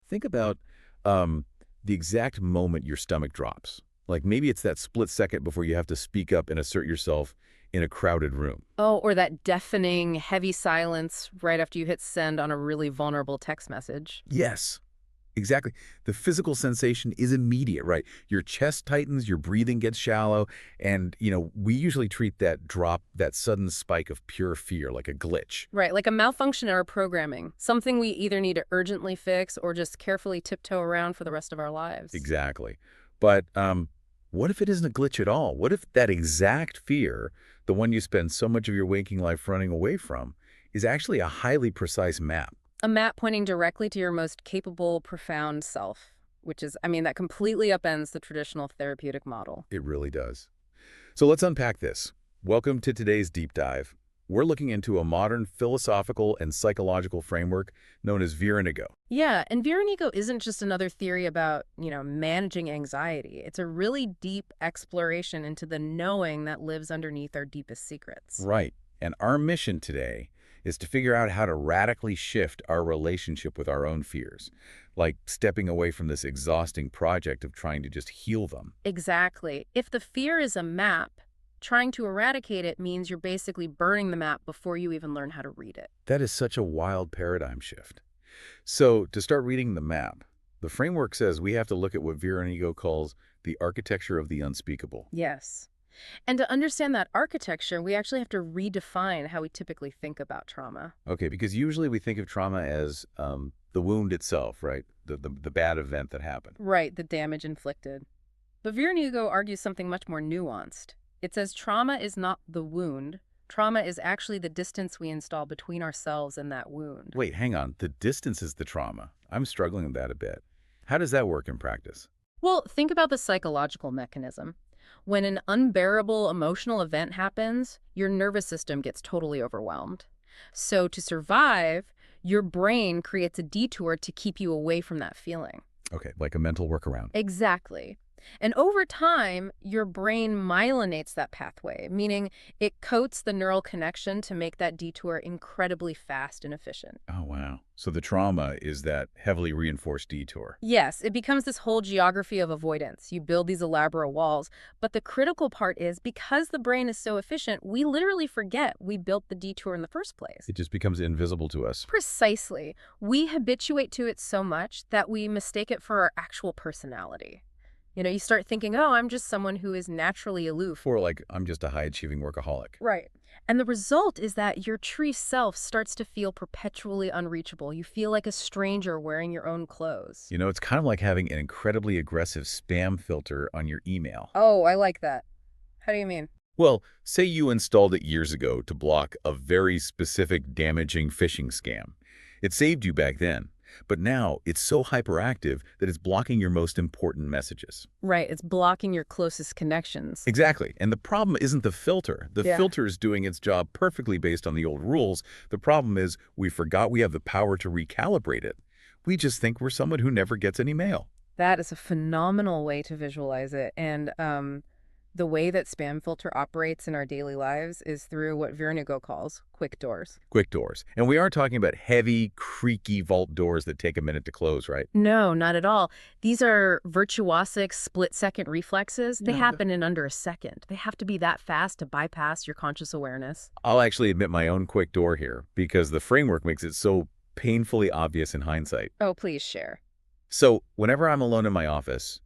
Think about the exact moment your stomach drops. Like maybe it's that split second before you have to speak up and assert yourself in a crowded room. Oh, or that deafening, heavy silence right after you hit send on a really vulnerable text message. Yes, exactly. The physical sensation is immediate, right? Your chest tightens, your breathing gets shallow, and, we usually treat that drop, that sudden spike of pure fear like a glitch. Right, like a malfunction in our programming. Something we either need to urgently fix or just carefully tiptoe around for the rest of our lives. Exactly. But what if it isn't a glitch at all? What if that exact fear, the one you spend so much of your waking life running away from, is actually a highly precise map? A map pointing directly to your most capable, profound self, which is, that completely upends the traditional therapeutic model. It really does. So let's unpack this. Welcome to today's deep dive. We're looking into a modern philosophical and psychological framework known as Viranigo. Yeah, and Viranigo isn't just another theory about, managing anxiety. It's a really deep exploration into the knowing that lives underneath our deepest secrets. Right. And our mission today is to figure out how to radically shift our relationship with our own fears, like stepping away from this exhausting project of trying to just heal them. Exactly. If the fear is a map, trying to eradicate it means you're basically burning the map before you even learn how to read it. That is such a wild paradigm shift. So, to start reading the map, the framework says we have to look at what Viranigo calls the architecture of the unspeakable. Yes. And to understand that architecture, we actually have to redefine how we typically think about trauma. Okay, because usually we think of trauma as the wound itself, right? The bad event that happened. Right, the damage inflicted. But Viranigo argues something much more nuanced. It says trauma is not the wound. Trauma is actually the distance we install between ourselves and that wound. Wait, hang on. The distance is the trauma. I'm struggling with that a bit. How does that work in practice? Well, think about the psychological mechanism. When an unbearable emotional event happens, your nervous system gets totally overwhelmed. So to survive, your brain creates a detour to keep you away from that feeling. Okay, like a mental workaround. Exactly. And over time, your brain myelinates that pathway, meaning it coats the neural connection to make that detour incredibly fast and efficient. Oh, wow. So the trauma is that heavily reinforced detour. Yes, it becomes this whole geography of avoidance. You build these elaborate walls. But the critical part is because the brain is so efficient, we literally forget we built the detour in the first place. It just becomes invisible to us. Precisely. We habituate to it so much that we mistake it for our actual personality. You start thinking, oh, I'm just someone who is naturally aloof. Or like, I'm just a high-achieving workaholic. Right. And the result is that your true self starts to feel perpetually unreachable. You feel like a stranger wearing your own clothes. It's kind of like having an incredibly aggressive spam filter on your email. Oh, I like that. How do you mean? Well, say you installed it years ago to block a very specific damaging phishing scam. It saved you back then. But now it's so hyperactive that it's blocking your most important messages. Right. It's blocking your closest connections. Exactly. And the problem isn't the filter. The Yeah. filter is doing its job perfectly based on the old rules. The problem is we forgot we have the power to recalibrate it. We just think we're someone who never gets any mail. That is a phenomenal way to visualize it. And the way that spam filter operates in our daily lives is through what Viranigo calls quick doors. Quick doors. And we aren't talking about heavy, creaky vault doors that take a minute to close, right? No, not at all. These are virtuosic split-second reflexes. They Yeah. happen in under a second. They have to be that fast to bypass your conscious awareness. I'll actually admit my own quick door here because the framework makes it so painfully obvious in hindsight. Oh, please share. So whenever I'm alone in my office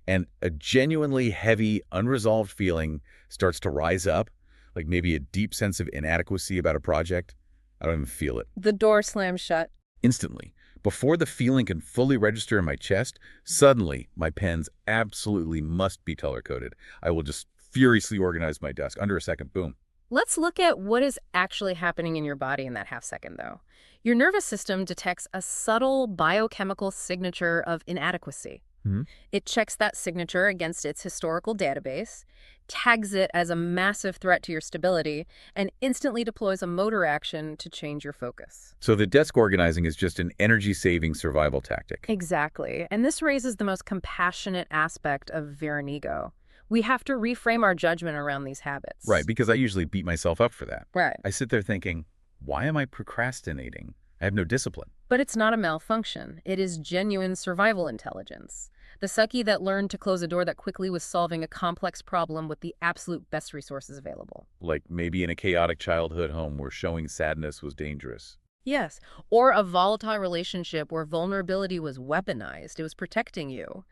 and a genuinely heavy, unresolved feeling starts to rise up, like maybe a deep sense of inadequacy about a project, I don't even feel it. The door slams shut. Instantly, before the feeling can fully register in my chest, suddenly my pens absolutely must be color-coded. I will just furiously organize my desk. Under a second, boom. Let's look at what is actually happening in your body in that half second, though. Your nervous system detects a subtle biochemical signature of inadequacy. Hmm? It checks that signature against its historical database, tags it as a massive threat to your stability, and instantly deploys a motor action to change your focus. So the desk organizing is just an energy-saving survival tactic. Exactly. And this raises the most compassionate aspect of Viranigo. We have to reframe our judgment around these habits. Right, because I usually beat myself up for that. Right. I sit there thinking, why am I procrastinating? I have no discipline. But it's not a malfunction. It is genuine survival intelligence. The psyche that learned to close a door that quickly was solving a complex problem with the absolute best resources available. Like maybe in a chaotic childhood home where showing sadness was dangerous. Yes, or a volatile relationship where vulnerability was weaponized. It was protecting you.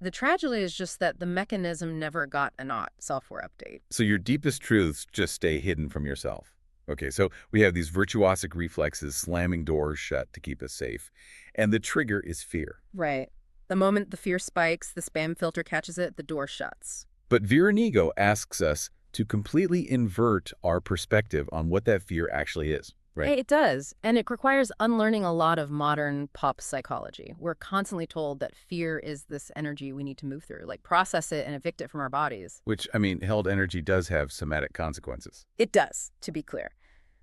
The tragedy is just that the mechanism never got a not software update. So your deepest truths just stay hidden from yourself. Okay, so we have these virtuosic reflexes slamming doors shut to keep us safe. And the trigger is fear. Right. The moment the fear spikes, the spam filter catches it, the door shuts. But Viranigo asks us to completely invert our perspective on what that fear actually is, right? It does, and it requires unlearning a lot of modern pop psychology. We're constantly told that fear is this energy we need to move through, like process it and evict it from our bodies. Which, I mean, held energy does have somatic consequences. It does, to be clear.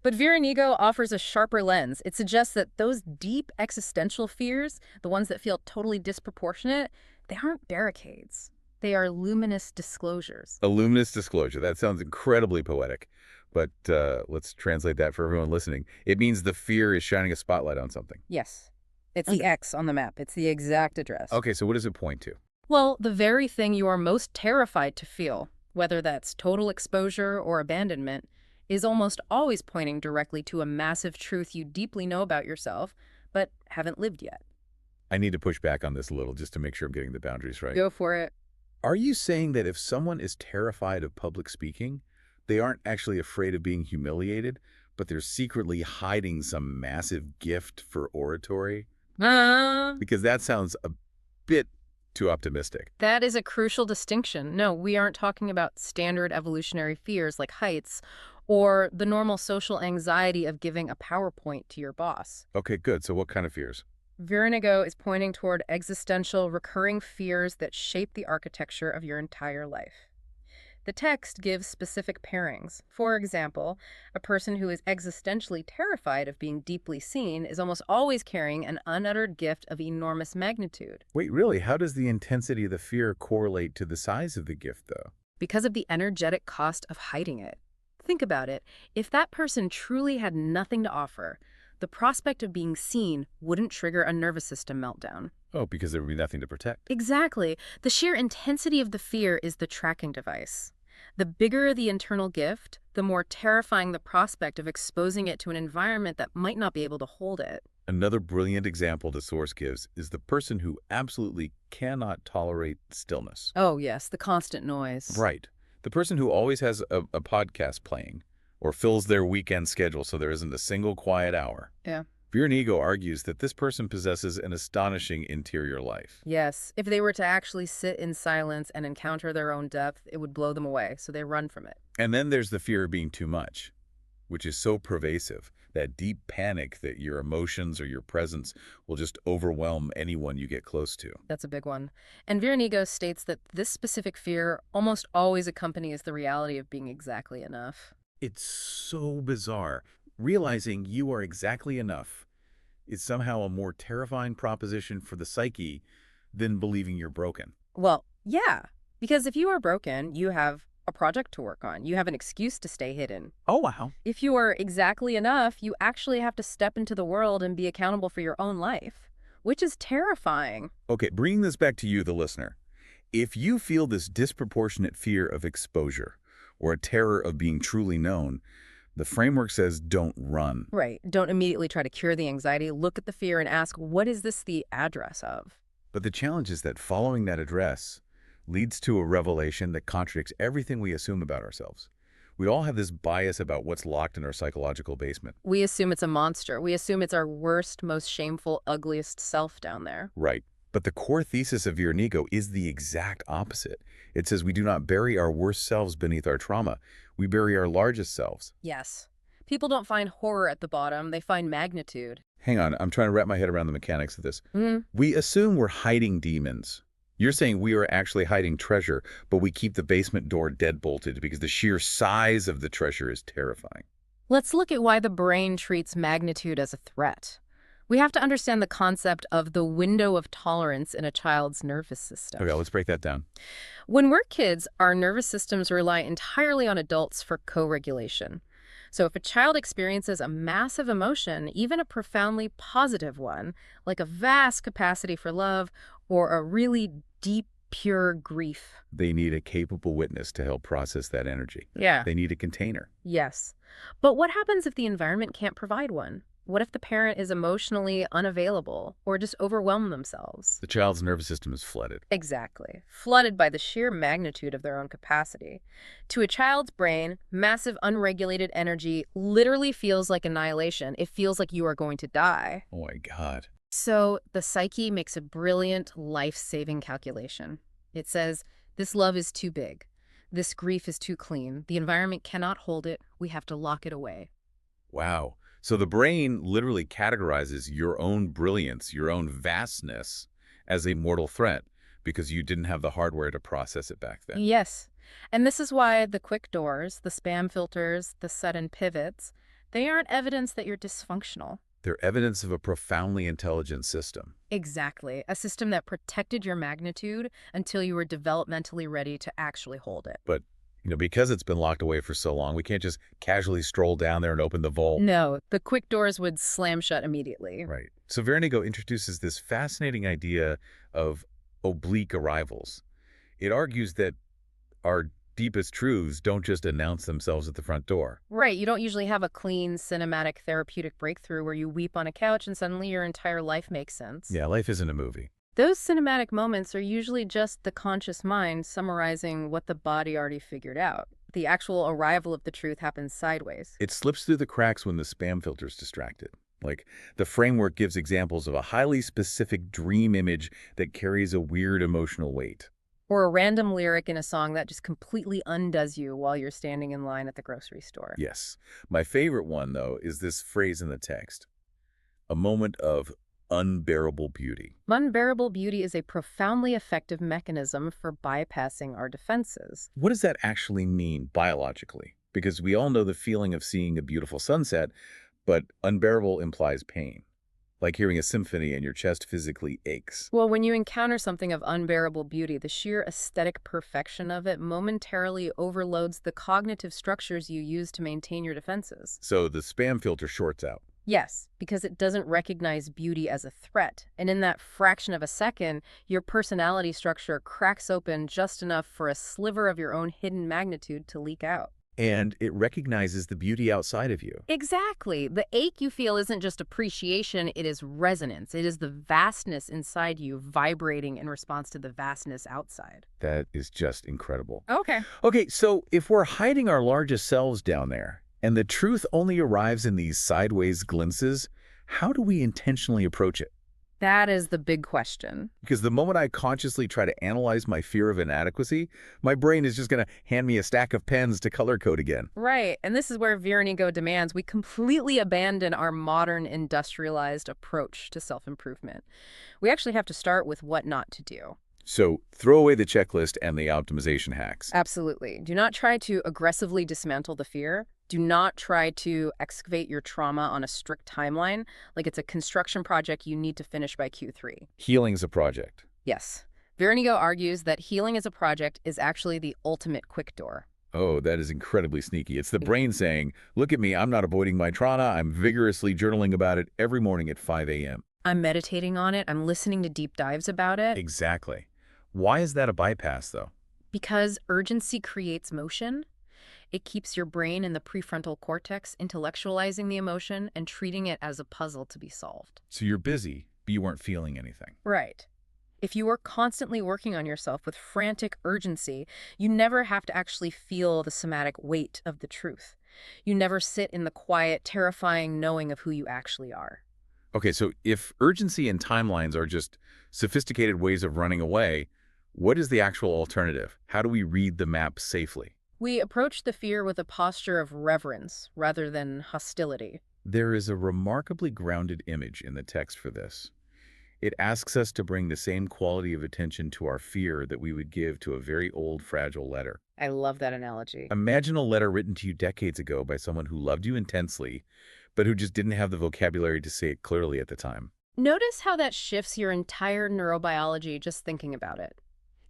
But Viranigo offers a sharper lens. It suggests that those deep existential fears, the ones that feel totally disproportionate, they aren't barricades. They are luminous disclosures. A luminous disclosure. That sounds incredibly poetic. But let's translate that for everyone listening. It means the fear is shining a spotlight on something. Yes. It's the X on the map. It's the exact address. Okay, so what does it point to? Well, the very thing you are most terrified to feel, whether that's total exposure or abandonment, is almost always pointing directly to a massive truth you deeply know about yourself, but haven't lived yet. I need to push back on this a little just to make sure I'm getting the boundaries right. Go for it. Are you saying that if someone is terrified of public speaking, they aren't actually afraid of being humiliated, but they're secretly hiding some massive gift for oratory? Because that sounds a bit too optimistic. That is a crucial distinction. No, we aren't talking about standard evolutionary fears like heights or the normal social anxiety of giving a PowerPoint to your boss. Okay, good. So what kind of fears? Viranigo is pointing toward existential, recurring fears that shape the architecture of your entire life. The text gives specific pairings. For example, a person who is existentially terrified of being deeply seen is almost always carrying an unuttered gift of enormous magnitude. Wait, really? How does the intensity of the fear correlate to the size of the gift, though? Because of the energetic cost of hiding it. Think about it. If that person truly had nothing to offer, the prospect of being seen wouldn't trigger a nervous system meltdown. Oh, because there would be nothing to protect. Exactly. The sheer intensity of the fear is the tracking device. The bigger the internal gift, the more terrifying the prospect of exposing it to an environment that might not be able to hold it. Another brilliant example the source gives is the person who absolutely cannot tolerate stillness. Oh, yes, the constant noise. Right. The person who always has a podcast playing or fills their weekend schedule so there isn't a single quiet hour. Yeah. Viranigo argues that this person possesses an astonishing interior life. Yes, if they were to actually sit in silence and encounter their own depth, it would blow them away, so they run from it. And then there's the fear of being too much, which is so pervasive, that deep panic that your emotions or your presence will just overwhelm anyone you get close to. That's a big one. And Viranigo states that this specific fear almost always accompanies the reality of being exactly enough. It's so bizarre. Realizing you are exactly enough is somehow a more terrifying proposition for the psyche than believing you're broken. Well, yeah, because if you are broken, you have a project to work on. You have an excuse to stay hidden. Oh, wow. If you are exactly enough, you actually have to step into the world and be accountable for your own life, which is terrifying. Okay, bringing this back to you, the listener. If you feel this disproportionate fear of exposure or a terror of being truly known, the framework says don't run. Right. Don't immediately try to cure the anxiety. Look at the fear and ask, what is this the address of? But the challenge is that following that address leads to a revelation that contradicts everything we assume about ourselves. We all have this bias about what's locked in our psychological basement. We assume it's a monster. We assume it's our worst, most shameful, ugliest self down there. Right. But the core thesis of Viranigo is the exact opposite. It says we do not bury our worst selves beneath our trauma. We bury our largest selves. Yes. People don't find horror at the bottom. They find magnitude. Hang on. I'm trying to wrap my head around the mechanics of this. We assume we're hiding demons. You're saying we are actually hiding treasure, but we keep the basement door dead-bolted because the sheer size of the treasure is terrifying. Let's look at why the brain treats magnitude as a threat. We have to understand the concept of the window of tolerance in a child's nervous system. Okay, let's break that down. When we're kids, our nervous systems rely entirely on adults for co-regulation. So if a child experiences a massive emotion, even a profoundly positive one, like a vast capacity for love or a really deep, pure grief. They need a capable witness to help process that energy. Yeah. They need a container. Yes. But what happens if the environment can't provide one? What if the parent is emotionally unavailable or just overwhelmed themselves? The child's nervous system is flooded. Exactly. Flooded by the sheer magnitude of their own capacity. To a child's brain, massive unregulated energy literally feels like annihilation. It feels like you are going to die. Oh my God. So the psyche makes a brilliant life-saving calculation. It says, this love is too big. This grief is too clean. The environment cannot hold it. We have to lock it away. Wow. So the brain literally categorizes your own brilliance, your own vastness, as a mortal threat because you didn't have the hardware to process it back then. Yes. And this is why the quick doors, the spam filters, the sudden pivots, they aren't evidence that you're dysfunctional. They're evidence of a profoundly intelligent system. Exactly. A system that protected your magnitude until you were developmentally ready to actually hold it. But, because it's been locked away for so long, we can't just casually stroll down there and open the vault. No, the quick doors would slam shut immediately. Right. So Viranigo introduces this fascinating idea of oblique arrivals. It argues that our deepest truths don't just announce themselves at the front door. Right, you don't usually have a clean, cinematic, therapeutic breakthrough where you weep on a couch and suddenly your entire life makes sense. Yeah, life isn't a movie. Those cinematic moments are usually just the conscious mind summarizing what the body already figured out. The actual arrival of the truth happens sideways. It slips through the cracks when the spam filter's distracted. Like, the framework gives examples of a highly specific dream image that carries a weird emotional weight. Or a random lyric in a song that just completely undoes you while you're standing in line at the grocery store. Yes. My favorite one, though, is this phrase in the text. A moment of unbearable beauty. Unbearable beauty is a profoundly effective mechanism for bypassing our defenses. What does that actually mean biologically? Because we all know the feeling of seeing a beautiful sunset, but unbearable implies pain. Like hearing a symphony and your chest physically aches. Well, when you encounter something of unbearable beauty, the sheer aesthetic perfection of it momentarily overloads the cognitive structures you use to maintain your defenses. So the spam filter shorts out. Yes, because it doesn't recognize beauty as a threat. And in that fraction of a second, your personality structure cracks open just enough for a sliver of your own hidden magnitude to leak out. And it recognizes the beauty outside of you. Exactly. The ache you feel isn't just appreciation, it is resonance. It is the vastness inside you vibrating in response to the vastness outside. That is just incredible. Okay. Okay, so if we're hiding our largest selves down there, and the truth only arrives in these sideways glimpses, how do we intentionally approach it? That is the big question. Because the moment I consciously try to analyze my fear of inadequacy, my brain is just going to hand me a stack of pens to color code again. Right, and this is where Viranigo demands we completely abandon our modern industrialized approach to self-improvement. We actually have to start with what not to do. So throw away the checklist and the optimization hacks. Absolutely. Do not try to aggressively dismantle the fear. Do not try to excavate your trauma on a strict timeline, like it's a construction project you need to finish by Q3. Healing's a project. Yes. Viranigo argues that healing as a project is actually the ultimate quick door. Oh, that is incredibly sneaky. It's the brain saying, look at me, I'm not avoiding my trauma. I'm vigorously journaling about it every morning at 5 a.m. I'm meditating on it. I'm listening to deep dives about it. Exactly. Why is that a bypass, though? Because urgency creates motion. It keeps your brain in the prefrontal cortex intellectualizing the emotion and treating it as a puzzle to be solved. So you're busy, but you weren't feeling anything. Right. If you are constantly working on yourself with frantic urgency, you never have to actually feel the somatic weight of the truth. You never sit in the quiet, terrifying knowing of who you actually are. Okay, so if urgency and timelines are just sophisticated ways of running away, what is the actual alternative? How do we read the map safely? We approach the fear with a posture of reverence rather than hostility. There is a remarkably grounded image in the text for this. It asks us to bring the same quality of attention to our fear that we would give to a very old, fragile letter. I love that analogy. Imagine a letter written to you decades ago by someone who loved you intensely, but who just didn't have the vocabulary to say it clearly at the time. Notice how that shifts your entire neurobiology just thinking about it.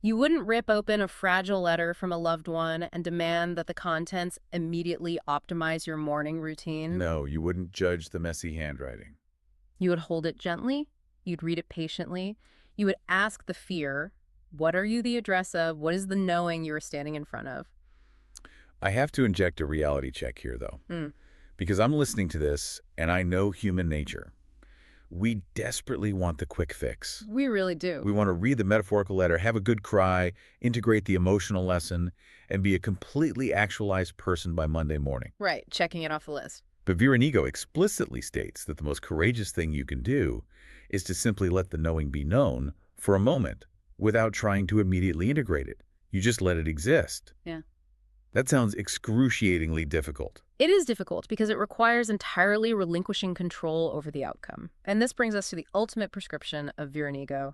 You wouldn't rip open a fragile letter from a loved one and demand that the contents immediately optimize your morning routine. No, you wouldn't judge the messy handwriting. You would hold it gently. You'd read it patiently. You would ask the fear, what are you the address of? What is the knowing you are standing in front of? I have to inject a reality check here, though, Mm, because I'm listening to this and I know human nature. We desperately want the quick fix. we really do. We want to read the metaphorical letter, have a good cry, integrate the emotional lesson, and be a completely actualized person by Monday morning. Right, checking it off the list. But Viranigo explicitly states that the most courageous thing you can do is to simply let the knowing be known for a moment without trying to immediately integrate it. You just let it exist. Yeah. That sounds excruciatingly difficult. It is difficult because it requires entirely relinquishing control over the outcome. And this brings us to the ultimate prescription of Viranigo,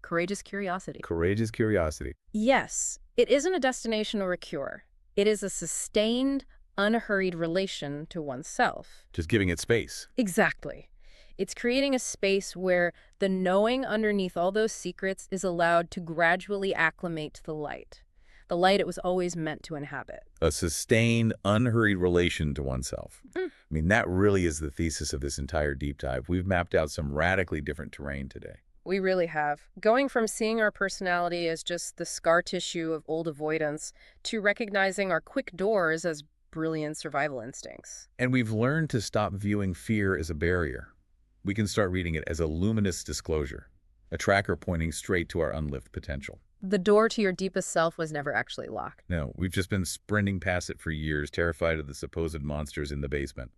courageous curiosity. Courageous curiosity. Yes, it isn't a destination or a cure. It is a sustained, unhurried relation to oneself. Just giving it space. Exactly. It's creating a space where the knowing underneath all those secrets is allowed to gradually acclimate to the light it was always meant to inhabit. A sustained, unhurried relation to oneself. I mean, that really is the thesis of this entire deep dive. We've mapped out some radically different terrain today. We really have. Going from seeing our personality as just the scar tissue of old avoidance to recognizing our quick doors as brilliant survival instincts. And we've learned to stop viewing fear as a barrier. We can start reading it as a luminous disclosure, a tracker pointing straight to our unlived potential. The door to your deepest self was never actually locked. No, we've just been sprinting past it for years, terrified of the supposed monsters in the basement.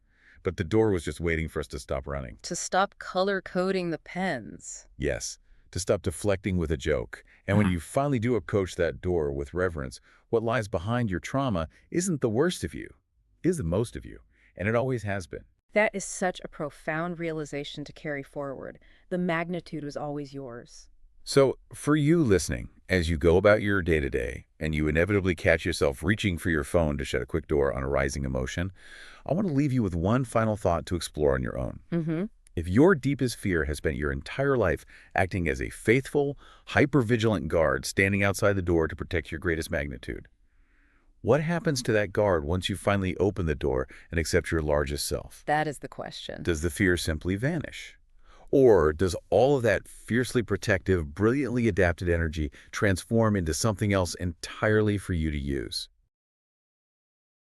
But the door was just waiting for us to stop running. To stop color-coding the pens. Yes, to stop deflecting with a joke. And when you finally do approach that door with reverence, what lies behind your trauma isn't the worst of you, is the most of you. And it always has been. That is such a profound realization to carry forward. The magnitude was always yours. So, for you listening, as you go about your day-to-day and you inevitably catch yourself reaching for your phone to shut a quick door on a rising emotion, I want to leave you with one final thought to explore on your own. If your deepest fear has spent your entire life acting as a faithful, hyper-vigilant guard standing outside the door to protect your greatest magnitude, what happens to that guard once you finally open the door and accept your largest self? That is the question. Does the fear simply vanish? Or does all of that fiercely protective, brilliantly adapted energy transform into something else entirely for you to use?